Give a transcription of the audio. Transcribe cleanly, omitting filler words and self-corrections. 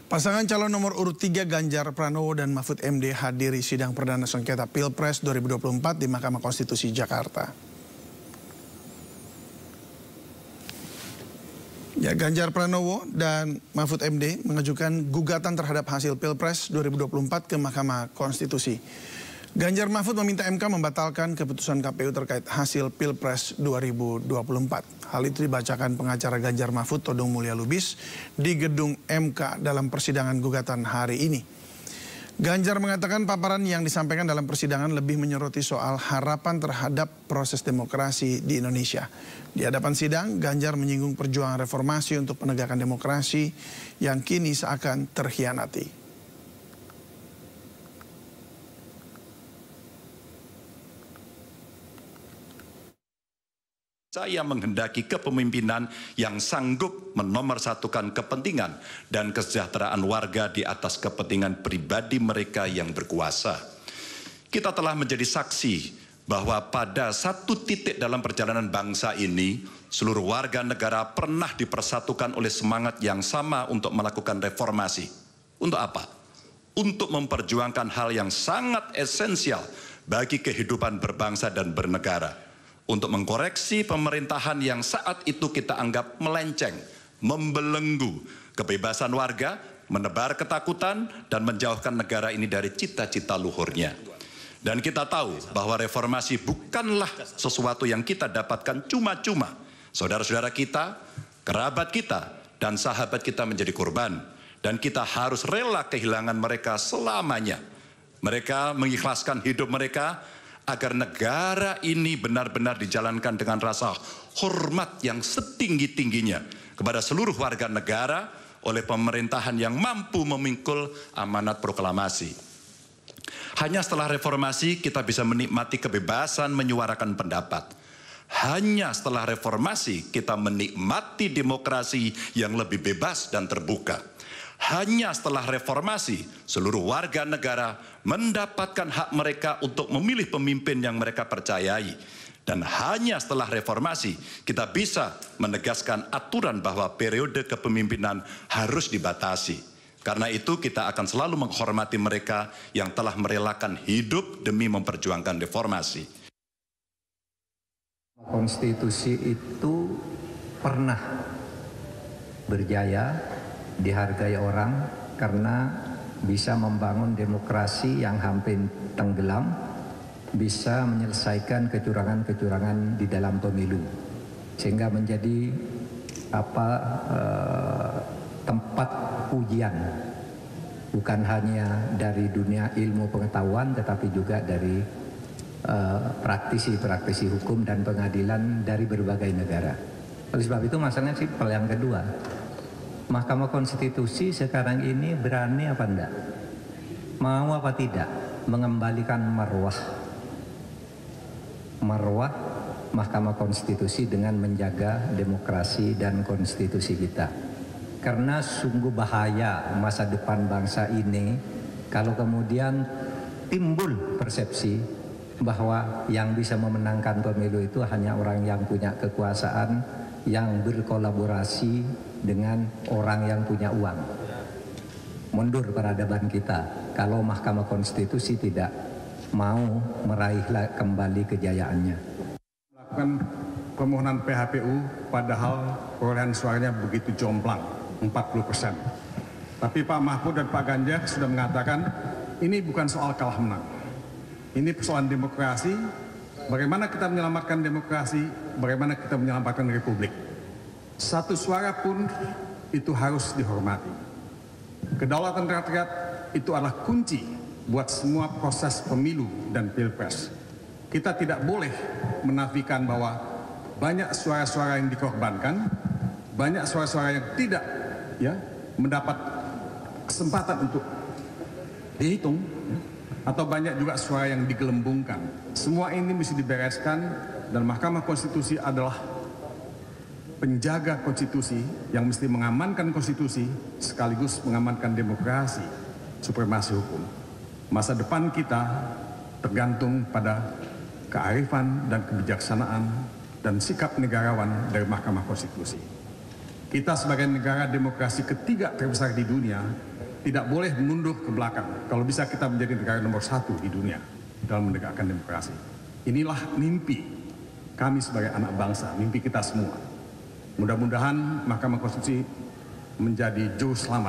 Pasangan calon nomor urut 3 Ganjar Pranowo dan Mahfud MD hadiri sidang perdana sengketa Pilpres 2024 di Mahkamah Konstitusi Jakarta. Ganjar Pranowo dan Mahfud MD mengajukan gugatan terhadap hasil Pilpres 2024 ke Mahkamah Konstitusi. Ganjar Mahfud meminta MK membatalkan keputusan KPU terkait hasil Pilpres 2024. Hal itu dibacakan pengacara Ganjar Mahfud Todong Mulya Lubis di gedung MK dalam persidangan gugatan hari ini. Ganjar mengatakan paparan yang disampaikan dalam persidangan lebih menyoroti soal harapan terhadap proses demokrasi di Indonesia. Di hadapan sidang, Ganjar menyinggung perjuangan reformasi untuk penegakan demokrasi yang kini seakan terhianati. Saya menghendaki kepemimpinan yang sanggup menomorsatukan kepentingan dan kesejahteraan warga di atas kepentingan pribadi mereka yang berkuasa. Kita telah menjadi saksi bahwa pada satu titik dalam perjalanan bangsa ini, seluruh warga negara pernah dipersatukan oleh semangat yang sama untuk melakukan reformasi. Untuk apa? Untuk memperjuangkan hal yang sangat esensial bagi kehidupan berbangsa dan bernegara. Untuk mengkoreksi pemerintahan yang saat itu kita anggap melenceng, membelenggu kebebasan warga, menebar ketakutan, dan menjauhkan negara ini dari cita-cita luhurnya. Dan kita tahu bahwa reformasi bukanlah sesuatu yang kita dapatkan cuma-cuma. Saudara-saudara kita, kerabat kita, dan sahabat kita menjadi korban. Dan kita harus rela kehilangan mereka selamanya. Mereka mengikhlaskan hidup mereka agar negara ini benar-benar dijalankan dengan rasa hormat yang setinggi-tingginya kepada seluruh warga negara oleh pemerintahan yang mampu memikul amanat proklamasi. Hanya setelah reformasi kita bisa menikmati kebebasan menyuarakan pendapat. Hanya setelah reformasi kita menikmati demokrasi yang lebih bebas dan terbuka. Hanya setelah reformasi, seluruh warga negara mendapatkan hak mereka untuk memilih pemimpin yang mereka percayai. Dan hanya setelah reformasi, kita bisa menegaskan aturan bahwa periode kepemimpinan harus dibatasi. Karena itu kita akan selalu menghormati mereka yang telah merelakan hidup demi memperjuangkan reformasi. Konstitusi itu pernah berjaya, dihargai orang karena bisa membangun demokrasi yang hampir tenggelam, bisa menyelesaikan kecurangan-kecurangan di dalam pemilu, sehingga menjadi tempat ujian bukan hanya dari dunia ilmu pengetahuan tetapi juga dari praktisi-praktisi hukum dan pengadilan dari berbagai negara. Oleh sebab itu masalahnya simpel. Yang kedua, Mahkamah Konstitusi sekarang ini berani apa enggak? Mau apa tidak mengembalikan marwah Mahkamah Konstitusi dengan menjaga demokrasi dan konstitusi kita. Karena sungguh bahaya masa depan bangsa ini kalau kemudian timbul persepsi bahwa yang bisa memenangkan pemilu itu hanya orang yang punya kekuasaan, yang berkolaborasi dengan orang yang punya uang. Mundur peradaban kita kalau Mahkamah Konstitusi tidak mau meraih kembali kejayaannya. Melakukan permohonan PHPU padahal perolehan suaranya begitu jomplang, 40%. Tapi Pak Mahfud dan Pak Ganjar sudah mengatakan ini bukan soal kalah menang. Ini persoalan demokrasi, bagaimana kita menyelamatkan demokrasi, bagaimana kita menyelamatkan republik. Satu suara pun itu harus dihormati. Kedaulatan rakyat itu adalah kunci buat semua proses pemilu dan pilpres. Kita tidak boleh menafikan bahwa banyak suara-suara yang dikorbankan, banyak suara-suara yang tidak mendapat kesempatan untuk dihitung, atau banyak juga suara yang digelembungkan. Semua ini mesti dibereskan dan Mahkamah Konstitusi adalah penjaga konstitusi yang mesti mengamankan konstitusi sekaligus mengamankan demokrasi, supremasi hukum. Masa depan kita tergantung pada kearifan dan kebijaksanaan dan sikap negarawan dari Mahkamah Konstitusi. Kita sebagai negara demokrasi ketiga terbesar di dunia tidak boleh mundur ke belakang. Kalau bisa kita menjadi negara nomor 1 di dunia dalam menegakkan demokrasi. Inilah mimpi kami sebagai anak bangsa, mimpi kita semua. Mudah-mudahan Mahkamah Konstitusi menjadi juru selamat